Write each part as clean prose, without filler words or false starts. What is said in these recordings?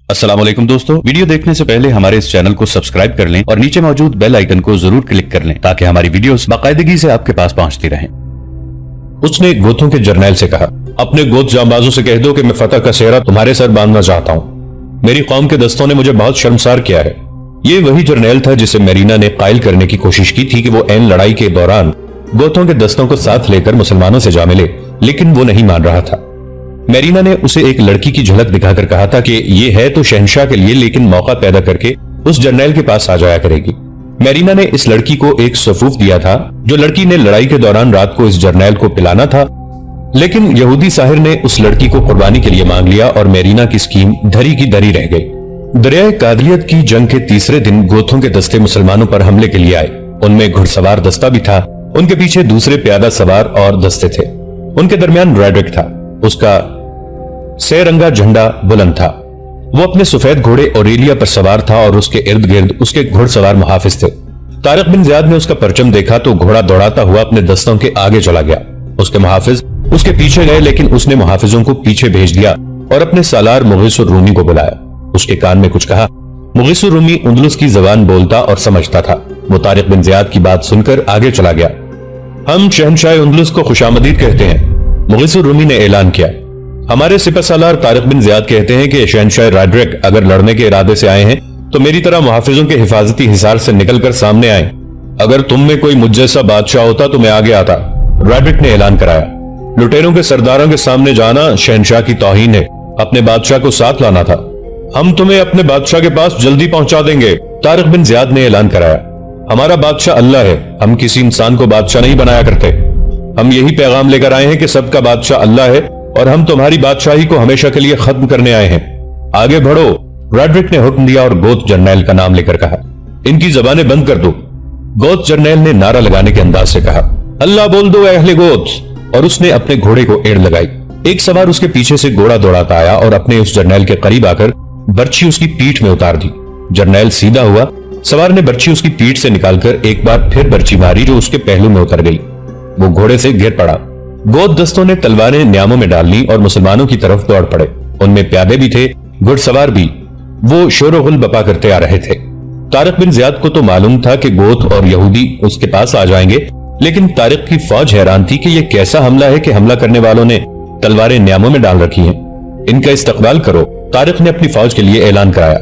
अस्सलाम वालेकुम दोस्तों, वीडियो देखने से पहले हमारे इस चैनल को सब्सक्राइब कर लें और नीचे मौजूद बेल आइकन को जरूर क्लिक कर लें ताकि हमारी वीडियोस बाकायदगी से आपके पास पहुंचती रहें। उसने गोथों के जर्नैल से कहा, अपने गोत जांबाजों से कह दो कि मैं फतह का सेहरा तुम्हारे सर बांधना चाहता हूँ। मेरी कौम के दस्तों ने मुझे बहुत शर्मसार किया है। ये वही जर्नैल था जिसे मेरीना ने कायल करने की कोशिश की थी कि वो ऐन लड़ाई के दौरान गोथों के दस्तों को साथ लेकर मुसलमानों से जा मिले, लेकिन वो नहीं मान रहा था। मेरीना ने उसे एक लड़की की झलक दिखाकर कहा था कि ये है तो शहंशाह के लिए, लेकिन मौका पैदा करके उस जर्नैल के पास आ जाया करेगी। मेरीना ने इस लड़की को एक सफूफ दिया था जो लड़की ने लड़ाई के दौरान रात को इस जर्नैल को पिलाना था, लेकिन यहूदी साहिर ने उस लड़की को कुर्बानी के लिए मांग लिया और मेरीना की स्कीम धरी की धरी रह गई। दरियाए कादरियत की जंग के तीसरे दिन गोथों के दस्ते मुसलमानों पर हमले के लिए आए। उनमें घुड़सवार दस्ता भी था, उनके पीछे दूसरे प्यादा सवार और दस्ते थे। उनके दरमियान रैड्रिक था, उसका सेरंगा झंडा बुलंद था। वो अपने सफेद घोड़े ओरेलिया पर सवार था और उसके इर्द गिर्द उसके घुड़सवार मुहाफिज थे। तारिक बिन ज़ियाद ने उसका परचम देखा तो घोड़ा दौड़ाता हुआ अपने दस्तों के आगे चला गया। उसके मुहाफिज उसके पीछे गए, लेकिन उसने मुहाफिजों को पीछे भेज दिया और अपने सालार मुगीसुर रूमी को बुलाया। उसके कान में कुछ कहा। मुगीसुर रूमी उंदलुस की जबान बोलता और समझता था। वो तारिक बिन ज़ियाद की बात सुनकर आगे चला गया। हम शहंशाह उंदलुस को खुशामदीद कहते हैं, मुगीसुर रूमी ने ऐलान किया। हमारे सिपहसालार तारिक बिन ज़ियाद कहते हैं कि शहंशाह रैड्रिक अगर लड़ने के इरादे से आए हैं तो मेरी तरह मुहाफिजों के हिफाजती हिसार से निकलकर सामने आए। अगर तुम में कोई मुझ जैसा बादशाह होता तो मैं आगे आता, रैड्रिक ने ऐलान कराया। लुटेरों के सरदारों के सामने जाना शहंशाह की तौहीन है, अपने बादशाह को साथ लाना था। हम तुम्हें अपने बादशाह के पास जल्दी पहुंचा देंगे, तारिक बिन ज़ियाद ने ऐलान कराया। हमारा बादशाह अल्लाह है, हम किसी इंसान को बादशाह नहीं बनाया करते। हम यही पैगाम लेकर आए हैं कि सबका बादशाह अल्लाह है और हम तुम्हारी बादशाही को हमेशा के लिए खत्म करने आए हैं। आगे बढ़ो, रैड्रिक ने हुक्म दिया और गोत जर्नैल का नाम लेकर कहा, इनकी जबानें बंद कर दो। गोत जर्नैल ने नारा लगाने के अंदाज से कहा, अल्लाह बोल दो अहले गोत, और उसने अपने घोड़े को एड़ लगाई। एक सवार उसके पीछे से घोड़ा दौड़ाता आया और अपने उस जर्नैल के करीब आकर बर्छी उसकी पीठ में उतार दी। जर्नैल सीधा हुआ। सवार ने बर्छी उसकी पीठ से निकालकर एक बार फिर बर्छी मारी जो उसके पहलू में उतर गई। वो घोड़े से गिर पड़ा। गोत दस्तों ने तलवारें न्यामों में डाल ली और मुसलमानों की तरफ दौड़ पड़े। उनमें प्यादे भी थे, घुड़सवार भी। वो शोर गुल बपा करते आ रहे थे। तारिक बिन ज़ियाद को तो मालूम था कि गोत और यहूदी उसके पास आ जाएंगे, लेकिन तारिक की फौज हैरान थी कि यह कैसा हमला है कि हमला करने वालों ने तलवारें न्यामों में डाल रखी हैं। इनका इस्तकबाल करो, तारिक ने अपनी फौज के लिए ऐलान कराया।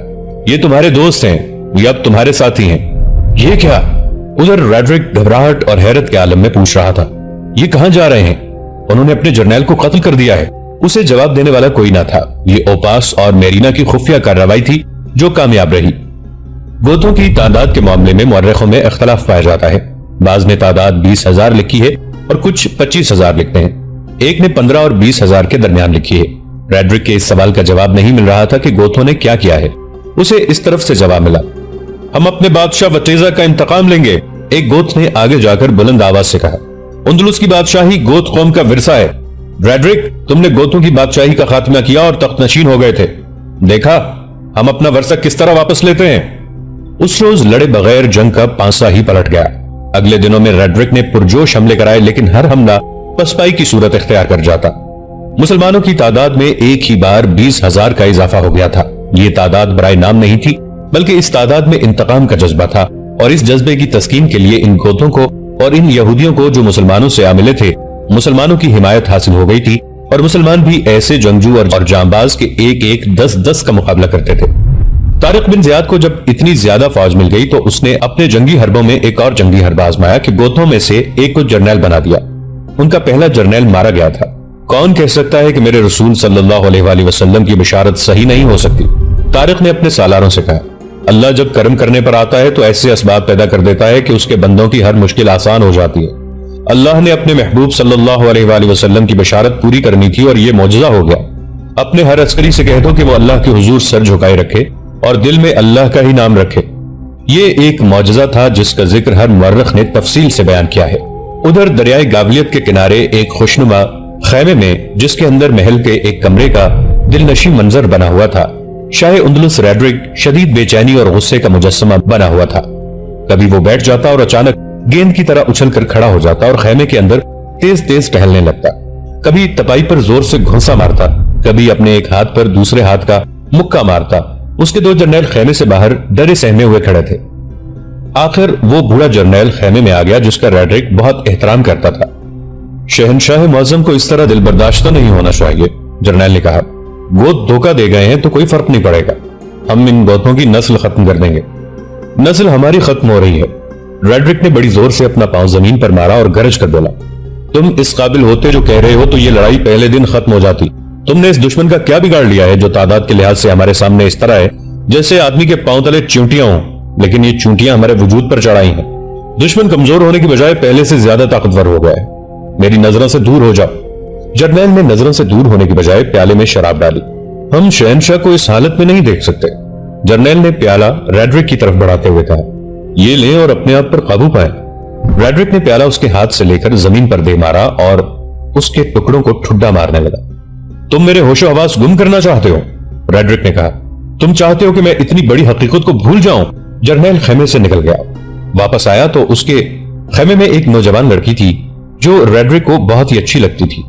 ये तुम्हारे दोस्त हैं, ये अब तुम्हारे साथी हैं। ये क्या? उधर रैड्रिक घबराहट और हैरत के आलम में पूछ रहा था, ये कहां जा रहे हैं? उन्होंने अपने जर्नैल को कत्ल कर दिया है। उसे जवाब देने वाला कोई ना था। ये ओपास और मेरीना की खुफिया कार्रवाई थी जो कामयाब रही। गोतों की तादाद के मामले में मुअर्रिखों में इख्तलाफ पाया जाता है। बाज ने तादाद 20,000 लिखी है और कुछ 25,000 लिखते हैं। एक ने 15 और 20,000 के दरमियान लिखी है। रैड्रिक के इस सवाल का जवाब नहीं मिल रहा था कि गोथों ने क्या किया है। उसे इस तरफ से जवाब मिला, हम अपने बादशाह वतीजा का इंतकाम लेंगे। एक गोत ने आगे जाकर बुलंद आवाज से कहा, उंदलुस की बादशाही गोत कौम का विरसा है। रैड्रिक, तुमने गोतों की बादशाही का खात्मा किया और तख्तनशीन हो गए थे। देखा हम अपना वर्षा किस तरह वापस लेते हैं। उस रोज लड़े बगैर जंग का पांसा ही पलट गया। अगले दिनों में रैड्रिक ने पुरजोश हमले कराए, लेकिन हर हमला पसपाई की सूरत इख्तियार कर जाता। मुसलमानों की तादाद में एक ही बार 20,000 का इजाफा हो गया था। ये तादाद बराए नाम नहीं थी, बल्कि इस तादाद में इंतकाम का जज्बा था, और इस जज्बे की तस्कीन के लिए इन गोतों को और इन यहूदियों को जो मुसलमानों से आ मिले थे, मुसलमानों की हिमायत हासिल हो गई थी, और मुसलमान भी ऐसे जंगजू और जांबाज के एक एक 10-10 का मुकाबला करते थे। तारिक बिन ज़ियाद को जब इतनी ज्यादा फौज मिल गई तो उसने अपने जंगी हरबों में एक और जंगी हरब आजमाया कि गोतों में से एक को जर्नैल बना दिया। उनका पहला जर्नैल मारा गया था। कौन कह सकता है कि मेरे रसूल सल्लल्लाहु अलैहि वसल्लम की बिशारत सही नहीं हो सकती? तारिक ने अपने सालारों से कहा, अल्लाह जब कर्म करने पर आता है तो ऐसे असबाब पैदा कर देता है कि उसके बंदों की हर मुश्किल आसान हो जाती है। अल्लाह ने अपने महबूब सल्लल्लाहु अलैहि वसल्लम की बिशारत पूरी करनी थी और यह मौजज़ा हो गया। अपने हर अस्करी से कह दो कि वो अल्लाह के हुजूर सर झुकाए रखे और दिल में अल्लाह का ही नाम रखे। ये एक मौजज़ा था जिसका जिक्र हर मुअर्रिख ने तफसील से बयान किया है। उधर दरियाए गाबलियत के किनारे एक खुशनुमा खैमे में, जिसके अंदर महल के एक कमरे का दिलनशी मंजर बना हुआ था, शाह उंदलुस रैड्रिक शदीद बेचैनी और गुस्से का मुजस्समा बना हुआ था। कभी वो बैठ जाता और अचानक गेंद की तरह उछलकर खड़ा हो जाता और खैमे के अंदर तेज तेज टहलने लगता। कभी तपाई पर जोर से घुसा मारता, कभी अपने एक हाथ पर दूसरे हाथ का मुक्का मारता उसके दो जर्नैल खेमे से बाहर डरे सहमे हुए खड़े थे। आखिर वो बूढ़ा जर्नैल खेमे में आ गया जिसका रेडरिक बहुत एहतराम करता था। शहनशाह मुअज्जम को इस तरह दिल बर्दाश्त नहीं होना चाहिए, जर्नैल ने कहा। गोत धोखा दे गए हैं तो कोई फर्क नहीं पड़ेगा, हम इन गोतों की नस्ल खत्म कर देंगे। नस्ल हमारी खत्म हो रही है। रेडरिक ने बड़ी जोर से अपना पांव जमीन पर मारा और गरज कर बोला, तुम इस काबिल होते जो कह रहे हो तो ये लड़ाई पहले दिन खत्म हो जाती। तुमने इस दुश्मन का क्या बिगाड़ लिया है जो तादाद के लिहाज से हमारे सामने इस तरह है जैसे आदमी के पांव तले चींटियां हों, लेकिन ये चींटियां हमारे वजूद पर चढ़ाई हैं। दुश्मन कमजोर होने की बजाय पहले से ज्यादा ताकतवर हो गया है। मेरी नजरों से दूर हो जाओ। जर्नैल ने नजरों से दूर होने की बजाय प्याले में शराब डाली। हम शहनशाह को इस हालत में नहीं देख सकते। जर्नैल ने प्याला रेडरिक की तरफ बढ़ाते हुए कहा, ये लें और अपने आप पर काबू पाएं। रेडरिक ने प्याला उसके हाथ से लेकर जमीन पर दे मारा और उसके टुकड़ों को ठुड्डा मारने लगा। तुम मेरे होशो हवास गुम करना चाहते हो, रेडरिक ने कहा। तुम चाहते हो कि मैं इतनी बड़ी हकीकत को भूल जाऊं? जर्नैल खेमे से निकल गया। वापस आया तो उसके खेमे में एक नौजवान लड़की थी जो रेडरिक को बहुत ही अच्छी लगती थी।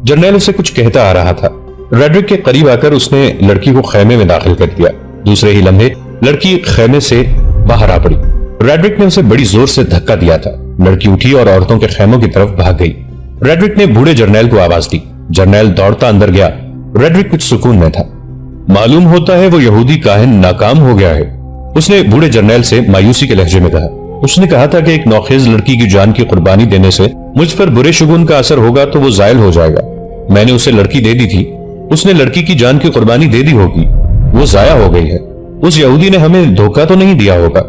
जर्नैल उसे कुछ कहता आ रहा था। रेडरिक के करीब आकर उसने लड़की को खेमे में दाखिल कर दिया। दूसरे ही लम्हे लड़की खेमे से बाहर आ पड़ी। रेडरिक ने उसे बड़ी जोर से धक्का दिया था। लड़की उठी और औरतों के खेमों की तरफ भाग गई। रेडरिक ने बूढ़े जर्नैल को आवाज दी। जर्नैल दौड़ता अंदर गया। रेडरिक कुछ सुकून में था। मालूम होता है वो यहूदी काहिन नाकाम हो गया है, उसने बूढ़े जर्नैल से मायूसी के लहजे में कहा। उसने कहा था कि एक नौखेज लड़की की जान की कुर्बानी देने से मुझ पर बुरे शुगुन का असर होगा तो वो जायल हो जाएगा। मैंने उसे लड़की दे दी थी, उसने लड़की की जान की कुर्बानी दे दी होगी, वो जाया हो गई है। उस यहूदी ने हमें धोखा तो नहीं दिया होगा।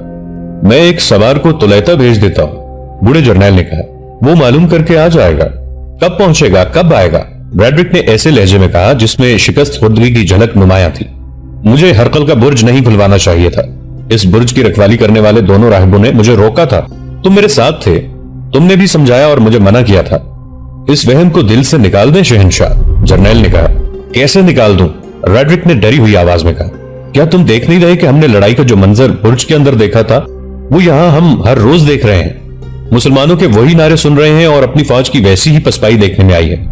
मैं एक सवार को तुलैता भेज देता हूं, बूढ़े जर्नैल ने कहा। वो मालूम करके आ जाएगा। कब पहुंचेगा, कब आएगा? रेडरिक ने ऐसे लहजे में कहा जिसमें शिकस्त खुर्दगी की झलक नुमाया थी। मुझे हरकल का बुर्ज नहीं भुलवाना चाहिए था। इस बुर्ज की रखवाली करने वाले दोनों राहिबों ने मुझे रोका था। तुम मेरे साथ थे, तुमने भी समझाया और मुझे मना किया था। इस वहम को दिल से निकाल दें शहनशाह, जर्नैल ने कहा। कैसे निकाल दूं? रेडरिक ने डरी हुई आवाज में कहा। क्या तुम देख नहीं रहे कि हमने लड़ाई का जो मंजर बुर्ज के अंदर देखा था वो यहां हम हर रोज देख रहे हैं। मुसलमानों के वही नारे सुन रहे हैं और अपनी फौज की वैसी ही पसपाई देखने में आई है।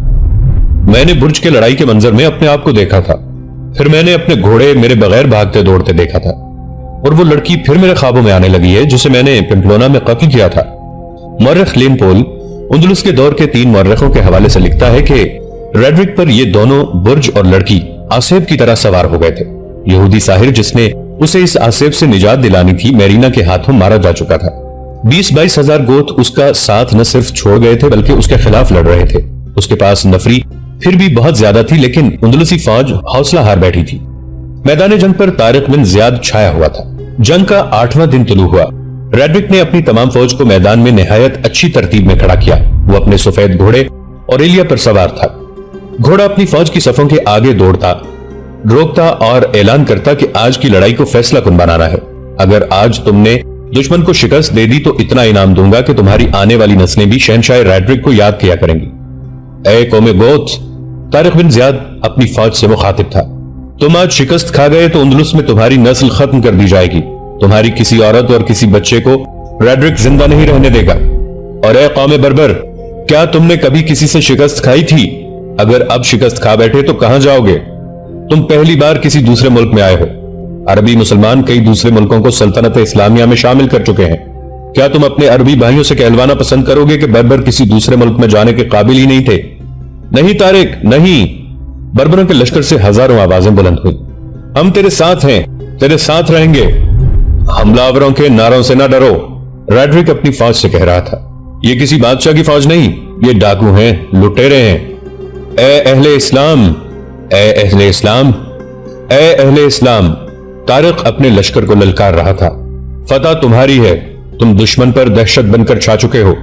मैंने बुर्ज के लड़ाई के मंजर में अपने आप को देखा था, फिर मैंने अपने घोड़े मेरे बगैर भागते दौड़ते देखा था, और वो लड़की फिर मेरे ख्वाबों में आने लगी है जिसे मैंने पिम्पलोना में कत्ल किया था। मौर्रख लेनपोल उंदुलुस के दौर के 3 मौर्रखों के हवाले से लिखता है कि रेडरिक पर ये दोनों बुर्ज और लड़की आसेब की तरह सवार हो गए थे। यहूदी साहिर जिसने उसे इस आसेब से निजात दिलानी थी मेरीना के हाथों मारा जा चुका था। 20-22 हजार गोत उसका साथ न सिर्फ छोड़ गए थे बल्कि उसके खिलाफ लड़ रहे थे। उसके पास नफरी फिर भी बहुत ज्यादा थी, लेकिन उंदुलुसी फौज हौसला हार बैठी थी। मैदान जंग पर तारिक बिन जियाद छाया हुआ था। जंग का 8वां दिन तुलू हुआ। रेडरिक ने अपनी तमाम फौज को मैदान में निहायत अच्छी तरतीब में खड़ा किया। वो अपने सफेद घोड़े ऑरेलिया पर सवार था। घोड़ा अपनी फौज की सफों के आगे दौड़ता, रोकता और ऐलान करता कि आज की लड़ाई को फैसला कुन बनाना है। अगर आज तुमने दुश्मन को शिकस्त दे दी तो इतना इनाम दूंगा कि तुम्हारी आने वाली नस्लें भी शहनशाह रेडरिक को याद किया करेंगी। ए कौमे गोत, तारिक बिन जियाद अपनी फौज से मुखातिब था। तुम आज शिकस्त खा गए तो उंदुलुस में तुम्हारी नस्ल खत्म कर दी जाएगी। तुम्हारी किसी औरत और किसी बच्चे को रेडरिक जिंदा नहीं रहने देगा। और ए कौमे बर्बर, क्या तुमने कभी किसी से शिकस्त खाई थी? अगर अब शिकस्त खा बैठे तो कहां जाओगे? तुम पहली बार किसी दूसरे मुल्क में आए हो। अरबी मुसलमान कई दूसरे मुल्कों को सल्तनत इस्लामिया में शामिल कर चुके हैं। क्या तुम अपने अरबी भाइयों से कहलवाना पसंद करोगे कि बर्बर किसी दूसरे मुल्क में जाने के काबिल ही नहीं थे? नहीं तारिक, नहीं। बर्बरों के लश्कर से हजारों आवाजें बुलंद हुई। हम तेरे साथ हैं, तेरे साथ रहेंगे। हमलावरों के नारों से ना डरो, रेडरिक अपनी फौज से कह रहा था। ये किसी बादशाह की फौज नहीं, ये डाकू हैं, लुटेरे हैं। ए अहले इस्लाम, ए अहले इस्लाम, ए अहले इस्लाम, तारिक अपने लश्कर को ललकार रहा था। फतह तुम्हारी है, तुम दुश्मन पर दहशत बनकर छा चुके हो।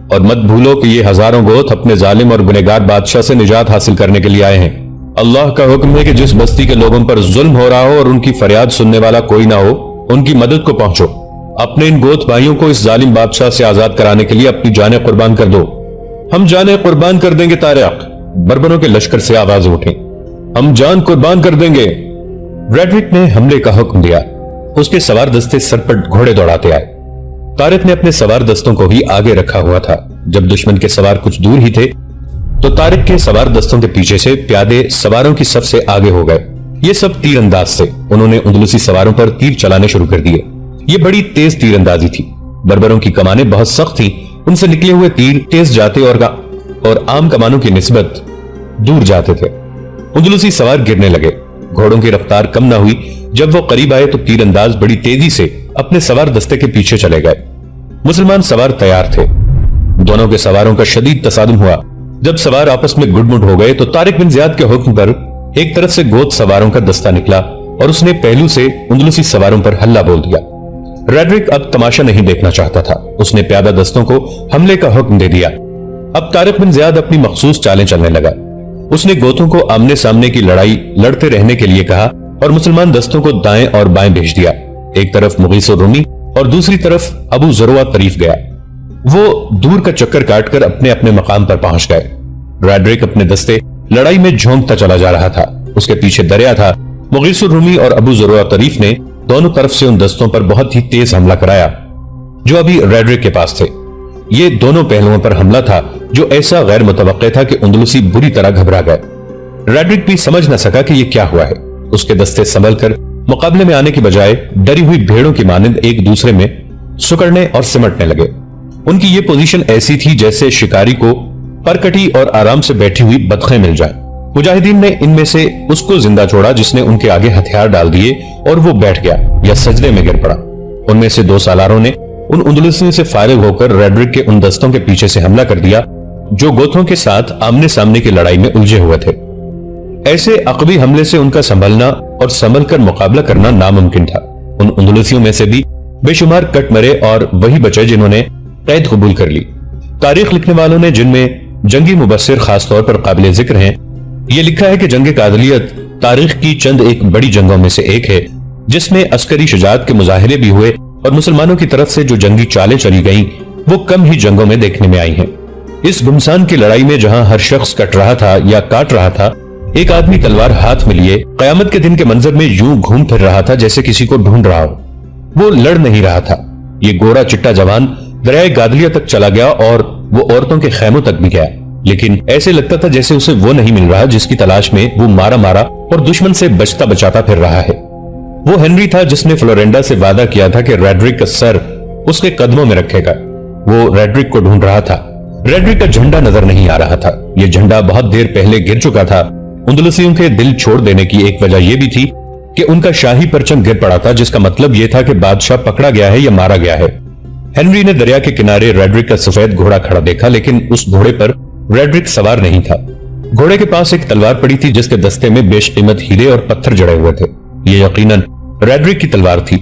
और मत भूलो कि ये हजारों गोत अपने जालिम और गुनहगार बादशाह से निजात हासिल करने के लिए आए हैं। अल्लाह का हुक्म है कि जिस बस्ती के लोगों पर जुल्म हो रहा हो और उनकी फरियाद सुनने वाला कोई ना हो, उनकी मदद को पहुंचो। अपने इन गोत भाइयों को इस जालिम बादशाह से आजाद कराने के लिए अपनी जानें कुर्बान कर दो। हम जानें कुर्बान कर देंगे तारिक, बर्बरों के लश्कर से आवाज उठी। हम जान कुर्बान कर देंगे। रेडरिक ने हमले का हुक्म दिया। उसके सवार दस्ते सरपट घोड़े दौड़ाते आए। तारिक ने अपने सवार दस्तों को भी आगे रखा हुआ था। जब दुश्मन के सवार कुछ दूर ही थे तो तारिक के सवार दस्तों के पीछे से प्यादे सवारों की सफ से आगे हो गए। یہ سب تیر انداز تھے. انہوں نے اندلسی سواروں پر تیر چلانے شروع کر دیے. یہ بڑی تیز تیر اندازی تھی. بربروں کی کمانیں بہت سخت تھیں. ان سے نکلے ہوئے تیر تیز جاتے اور عام کمانوں کی نسبت دور جاتے تھے. اندلسی سوار گرنے لگے. گھوڑوں کی رفتار کم نہ ہوئی. جب وہ قریب آئے تو تیر انداز بڑی تیزی سے اپنے سوار دستے کے پیچھے چلے گئے. مسلمان سوار تیار تھے. دونوں کے سواروں کا شدید تصادم ہوا. جب سوار آپس میں گڈ مڈ ہو گئے تو طارق بن زیاد کے حکم پر ایک طرف سے گوت سواروں کا دستہ نکلا اور اس نے پہلو سے اندلسی سواروں پر حملہ بول دیا. ریڈرک اب تماشا نہیں دیکھنا چاہتا تھا. اس نے پیادہ دستوں کو حملے کا حکم دے دیا. اب طارق بن زیاد اپنی مخصوص چالیں چلنے لگا. اس نے گوتوں کو آمنے سامنے کی لڑائی لڑتے رہنے کے لیے کہا اور مسلمان دستوں کو دائیں اور بائیں بھیج دیا. ایک طرف مغیث الرومی اور دوسری طرف ابو ذروہ طریف گیا. وہ دور کا چکر کاٹ کر اپنے اپنے مقام پر پہنچ گئے. ریڈرک اپنے دستے لڑائی میں جھونکتا چلا جا رہا تھا. اس کے پیچھے دریا تھا. مغیث الرومی اور ابو ذروہ طریف نے دونوں طرف سے ان دستوں پر بہت ہی تیز حملہ کرایا جو ابھی ریڈرک کے پاس تھے. یہ دونوں پہلوؤں پر حملہ تھا جو ایسا غیر متوقع تھا کہ اندلسی بری طرح گھبرا گئے. ریڈرک بھی سمجھ نہ سکا کہ یہ کیا ہوا ہے. اس کے دستے سنبھل کر مقابلے میں آنے کی بجائے ڈری ہوئی بھیڑوں کی مانند ایک دوسرے میں سکڑنے اور سمٹنے لگے. ان کی یہ پوزیشن ایسی تھی جیسے شکاری کو پرکٹی اور آرام سے بیٹھی ہوئی بدخیں مل جائیں. مجاہدین نے ان میں سے اس کو زندہ چھوڑا جس نے ان کے آگے ہتھیار ڈال دیے اور وہ بیٹھ گیا یا سجدے میں گر پڑا. ان میں سے 2 سالاروں نے ان اندلسیوں سے فارغ ہو کر ریڈرک کے ان دستوں کے پیچھے سے حملہ کر دیا جو گوتھوں کے ساتھ آمنے سامنے کی لڑائی میں الجھے ہوئے تھے. ایسے عقبی حملے سے ان کا سنبھلنا اور سنبھل کر مقابلہ کرنا ناممکن تھا. ان اندلسیوں میں سے بھی بے شمار کٹ مرے اور وہی بچے جنہوں نے قید قبول کر لی. تاریخ لکھنے والوں نے جن میں جنگی مبصر خاص طور پر قابل ذکر ہیں یہ لکھا ہے کہ جنگ قادلیت تاریخ کی چند ایک بڑی جنگوں میں سے ایک ہے جس میں عسکری شجاعت کے مظاہرے بھی ہوئے اور مسلمانوں کی طرف سے جو جنگی چالیں چلی گئیں وہ کم ہی جنگوں میں دیکھنے میں آئی ہیں. اس گمسان کی لڑائی میں جہاں ہر شخص کٹ رہا تھا یا کاٹ رہا تھا ایک آدمی تلوار ہاتھ میں لیے قیامت کے دن کے منظر میں یوں گھوم پھر رہا تھا جیسے کسی کو ڈھونڈ رہا ہو. وہ لڑ نہیں رہا تھا. یہ گورا چٹا جوان دریائے گادلیہ تک چلا گیا اور وہ عورتوں کے خیموں تک بھی گیا لیکن ایسے لگتا تھا جیسے اسے وہ نہیں مل رہا جس کی تلاش میں وہ مارا مارا اور دشمن سے بچتا بچاتا پھر رہا ہے. وہ ہنری تھا جس نے فلورینڈا سے وعدہ کیا تھا کہ ریڈرک کا سر اس کے قدموں میں رکھے گا. وہ ریڈرک کو ڈھونڈ رہا تھا. ریڈرک کا جھنڈا نظر نہیں آ رہا تھا. یہ جھنڈا بہت دیر پہلے گر چکا تھا. اندلسیوں کے دل چھوڑ دینے کی ایک وجہ یہ بھی تھی کہ ان کا شاہی پرچم گر پڑا تھا جس کا مطلب یہ تھا کہ بادشاہ پکڑا گیا ہے یا مارا گیا ہے. ہنری نے دریا کے کنارے ریڈرک کا سفید گھوڑا کھڑا دیکھا لیکن اس گھوڑے پر ریڈرک سوار نہیں تھا. گھوڑے کے پاس ایک تلوار پڑی تھی جس کے دستے میں بیش قیمت ہیرے اور پتھر جڑے ہوئے تھے. یہ یقیناً ریڈرک کی تلوار تھی.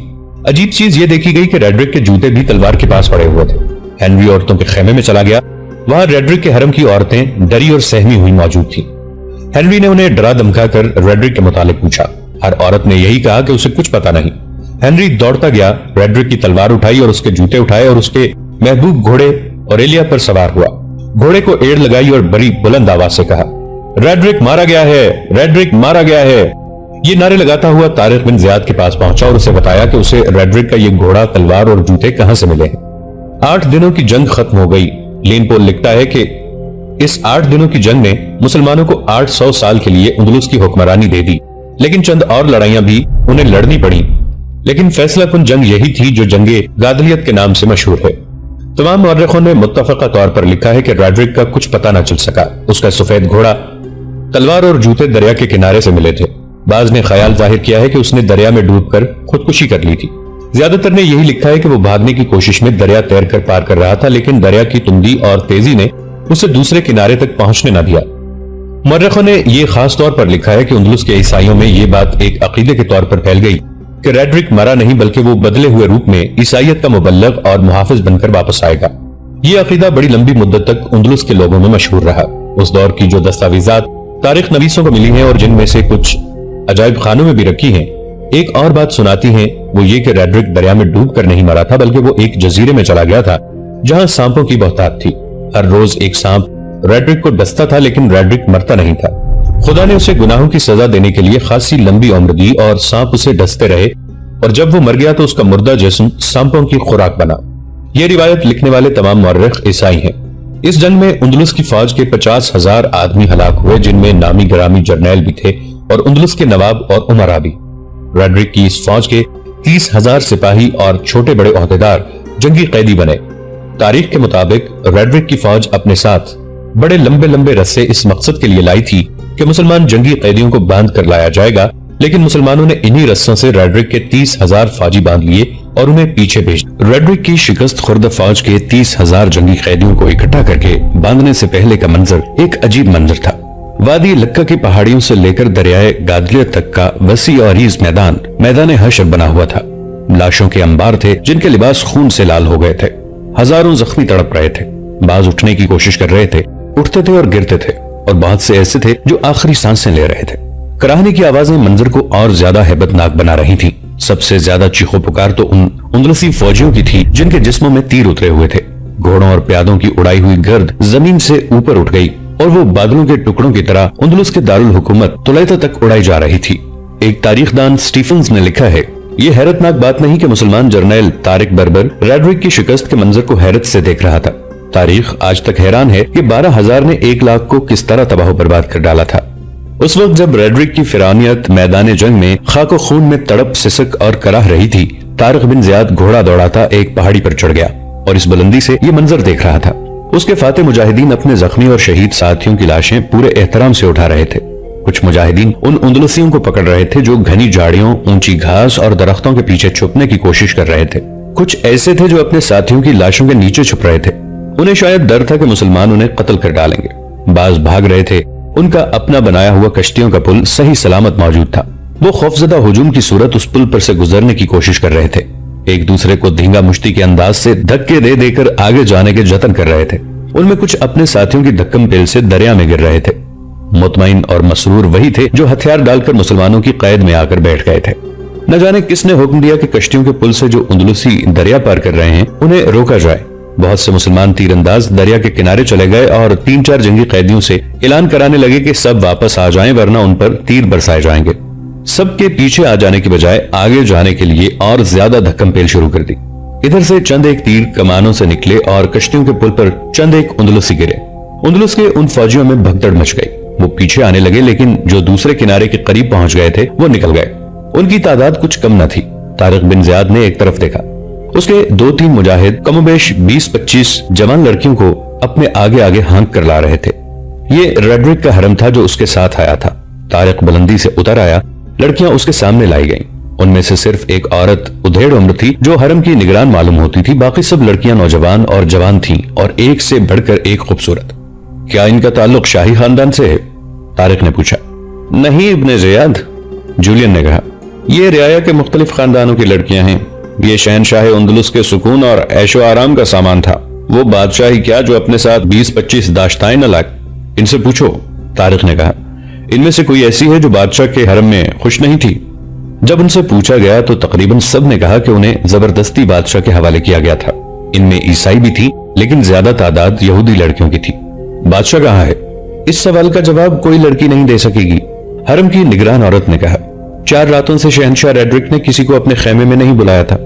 عجیب چیز یہ دیکھی گئی کہ ریڈرک کے جوتے بھی تلوار کے پاس پڑے ہوئے تھے. ہنری عورتوں کے خیمے میں چلا گیا. وہاں ریڈرک کے حرم کی عورتیں ڈری اور سہمی ہوئی موجود تھیں. ہنری نے انہیں ڈرا دمکا کر ریڈرک کے متعلق پوچھا. ہر عورت نے یہی کہا کہ اسے کچھ پتا نہیں. ہنری دوڑتا گیا, ریڈرک کی تلوار اٹھائی اور اس کے جوتے اٹھائے اور اس کے محبوب گھوڑے اوریلیا پر سوار ہوا. گھوڑے کو ایڑ لگائی اور بڑی بلند آواز سے کہا, ریڈرک مارا گیا ہے, ریڈرک مارا گیا ہے. یہ نعرے لگاتا ہوا طارق بن زیاد کے پاس پہنچا اور اسے بتایا کہ اسے ریڈرک کا یہ گھوڑا, تلوار اور جوتے کہاں سے ملے ہیں. 8 دنوں کی جنگ ختم ہو گئی. لین پول لکھتا ہے کہ اس 8 دنوں کی جنگ نے مسلمانوں کو 800 سال کے لیے اندلس کی حکمرانی دے دی لیکن چند اور لڑائیاں بھی انہیں لڑنی پڑی. لیکن فیصلہ کن جنگ یہی تھی جو جنگ گادلیت کے نام سے مشہور ہے. تمام مورخوں نے متفقہ طور پر لکھا ہے کہ ریڈرک کا کچھ پتہ نہ چل سکا. اس کا سفید گھوڑا, تلوار اور جوتے دریا کے کنارے سے ملے تھے. بعض نے خیال ظاہر کیا ہے کہ اس نے دریا میں ڈوب کر خودکشی کر لی تھی. زیادہ تر نے یہی لکھا ہے کہ وہ بھاگنے کی کوشش میں دریا تیر کر پار کر رہا تھا لیکن دریا کی تندی اور تیزی نے اسے دوسرے کنارے تک پہنچنے نہ دیا. مورخوں نے یہ خاص طور پر لکھا ہے کہ اندلس کے عیسائیوں میں یہ بات ایک عقیدے کے طور پر پھیل گئی کہ ریڈرک مرا نہیں بلکہ وہ بدلے ہوئے روپ میں عیسائیت کا مبلغ اور محافظ بن کر واپس آئے گا. یہ عقیدہ بڑی لمبی مدت تک اندلس کے لوگوں میں مشہور رہا. اس دور کی جو دستاویزات تاریخ نویسوں کو ملی ہیں اور جن میں سے کچھ عجائب خانوں میں بھی رکھی ہیں, ایک اور بات سناتی ہیں. وہ یہ کہ ریڈرک دریا میں ڈوب کر نہیں مرا تھا بلکہ وہ ایک جزیرے میں چلا گیا تھا جہاں سانپوں کی بہتات تھی. ہر روز ایک سانپ ریڈرک کو ڈستا تھا لیکن ریڈرک مرتا نہیں تھا. خدا نے اسے گناہوں کی سزا دینے کے لیے خاصی لمبی عمر دی اور سانپ اسے ڈستے رہے اور جب وہ مر گیا تو اس کا مردہ جسم سانپوں کی خوراک بنا. یہ روایت لکھنے والے تمام مورخ عیسائی ہیں. اس جنگ میں اندلس کی فوج کے 50,000 آدمی ہلاک ہوئے جن میں نامی گرامی جرنیل بھی تھے اور اندلس کے نواب اور امراء بھی۔ ریڈرک کی اس فوج کے 30,000 سپاہی اور چھوٹے بڑے عہدیدار جنگی قیدی بنے۔ تاریخ کے مطابق ریڈرک کی فوج اپنے ساتھ بڑے لمبے لمبے رسے اس مقصد کے لیے لائی تھی کہ مسلمان جنگی قیدیوں کو باندھ کر لایا جائے گا، لیکن مسلمانوں نے انہی رسوں سے ریڈرک کے 30,000 فوجی باندھ لیے اور انہیں پیچھے بھیج دیا۔ ریڈرک کی شکست خوردہ فوج کے 30,000 جنگی قیدیوں کو اکٹھا کر کے باندھنے سے پہلے کا منظر ایک عجیب منظر تھا۔ وادی لکا کی پہاڑیوں سے لے کر دریائے گادلیہ تک کا وسیع اور عریض میدان حشر بنا ہوا تھا۔ لاشوں کے انبار تھے جن کے لباس خون سے لال ہو گئے تھے۔ ہزاروں زخمی تڑپ رہے تھے، بعض اٹھنے کی کوشش کر رہے تھے، اٹھتے تھے اور گرتے تھے، اور بہت سے ایسے تھے جو آخری سانسیں لے رہے تھے۔ کراہنے کی آوازیں منظر کو اور زیادہ ہیبت ناک بنا رہی تھی۔ سب سے زیادہ چیخو پکار تو ان اندلسی فوجیوں کی تھی جن کے جسموں میں تیر اترے ہوئے تھے۔ گھوڑوں اور پیادوں کی اڑائی ہوئی گرد زمین سے اوپر اٹھ گئی اور وہ بادلوں کے ٹکڑوں کی طرح اندلس کے دارالحکومت طلیطہ تک اڑائی جا رہی تھی۔ ایک تاریخ دان سٹیفنز نے لکھا ہے، یہ حیرت ناک بات نہیں کہ مسلمان جرنیل طارق بربر ریڈرک کی شکست کے منظر کو حیرت سے دیکھ رہا تھا۔ تاریخ آج تک حیران ہے کہ 12,000 نے 1,00,000 کو کس طرح تباہ و برباد کر ڈالا تھا۔ اس وقت جب ریڈرک کی فرعونیت میدان جنگ میں خاک و خون میں تڑپ سسک اور کراہ رہی تھی، طارق بن زیاد گھوڑا دوڑاتا ایک پہاڑی پر چڑھ گیا اور اس بلندی سے یہ منظر دیکھ رہا تھا۔ اس کے فاتح مجاہدین اپنے زخمی اور شہید ساتھیوں کی لاشیں پورے احترام سے اٹھا رہے تھے۔ کچھ مجاہدین ان اندلسیوں کو پکڑ رہے تھے جو گھنی جھاڑیوں، اونچی گھاس اور درختوں کے پیچھے چھپنے کی کوشش کر رہے تھے۔ کچھ ایسے تھے جو اپنے ساتھیوں کی لاشوں کے نیچے چھپ رہے تھے۔ انہیں شاید ڈر تھا کہ مسلمان انہیں قتل کر ڈالیں گے۔ بعض بھاگ رہے تھے، ان کا اپنا بنایا ہوا کشتیوں کا پل صحیح سلامت موجود تھا۔ وہ خوفزدہ ہجوم کی صورت اس پل پر سے گزرنے کی کوشش کر رہے تھے، ایک دوسرے کو دھینگا مشتی کے انداز سے دھکے دے دے کر آگے جانے کے جتن کر رہے تھے۔ ان میں کچھ اپنے ساتھیوں کی دھکم پیل سے دریا میں گر رہے تھے۔ مطمئن اور مسرور وہی تھے جو ہتھیار ڈال کر مسلمانوں کی قید میں آ کر بیٹھ گئے تھے۔ نہ جانے کس نے حکم دیا کہ کشتیوں کے پل سے جو اندلسی دریا پار کر رہے ہیں انہیں روکا جائے۔ بہت سے مسلمان تیر انداز دریا کے کنارے چلے گئے اور 3-4 جنگی قیدیوں سے اعلان کرانے لگے کہ سب واپس آ جائیں ورنہ ان پر تیر برسائے جائیں گے۔ سب کے پیچھے آ جانے کی بجائے آگے جانے کے لیے اور زیادہ دھکم پیل شروع کر دی۔ ادھر سے چند ایک تیر کمانوں سے نکلے اور کشتیوں کے پل پر چند ایک اندلسی گرے۔ اندلس کے ان فوجیوں میں بھگدڑ مچ گئی۔ وہ پیچھے آنے لگے لیکن جو دوسرے کنارے کے قریب پہنچ گئے تھے وہ نکل گئے۔ ان کی تعداد کچھ کم نہ تھی۔ طارق بن زیاد نے ایک طرف دیکھا، اس کے 2-3 مجاہد کم و بیش 20-25 جوان لڑکیوں کو اپنے آگے آگے ہانک کر لا رہے تھے۔ یہ ریڈرک کا حرم تھا جو اس کے ساتھ آیا تھا۔ طارق بلندی سے اتر آیا، لڑکیاں اس کے سامنے لائی گئیں۔ ان میں سے صرف ایک عورت ادھیڑ عمر تھی جو حرم کی نگران معلوم ہوتی تھی، باقی سب لڑکیاں نوجوان اور جوان تھیں اور ایک سے بڑھ کر ایک خوبصورت۔ کیا ان کا تعلق شاہی خاندان سے ہے؟ طارق نے پوچھا۔ نہیں ابن زیاد، جولین نے کہا، یہ رعایا کے مختلف خاندانوں کی لڑکیاں ہیں۔ یہ شہنشاہ اندلس کے سکون اور عیش و آرام کا سامان تھا۔ وہ بادشاہی کیا جو اپنے ساتھ 20-25 داشتائیں نہ لائے؟ ان سے پوچھو، طارق نے کہا۔ ان میں سے کوئی ایسی ہے جو بادشاہ کے حرم میں خوش نہیں تھی؟ جب ان سے پوچھا گیا تو تقریباً سب نے کہا کہ انہیں زبردستی بادشاہ کے حوالے کیا گیا تھا۔ ان میں عیسائی بھی تھی لیکن زیادہ تعداد یہودی لڑکیوں کی تھی۔ بادشاہ کہاں ہے؟ اس سوال کا جواب کوئی لڑکی نہیں دے سکے گی، حرم کی نگران عورت نے کہا۔ 4 راتوں سے شہنشاہ ریڈرک نے کسی کو اپنے خیمے میں نہیں بلایا تھا۔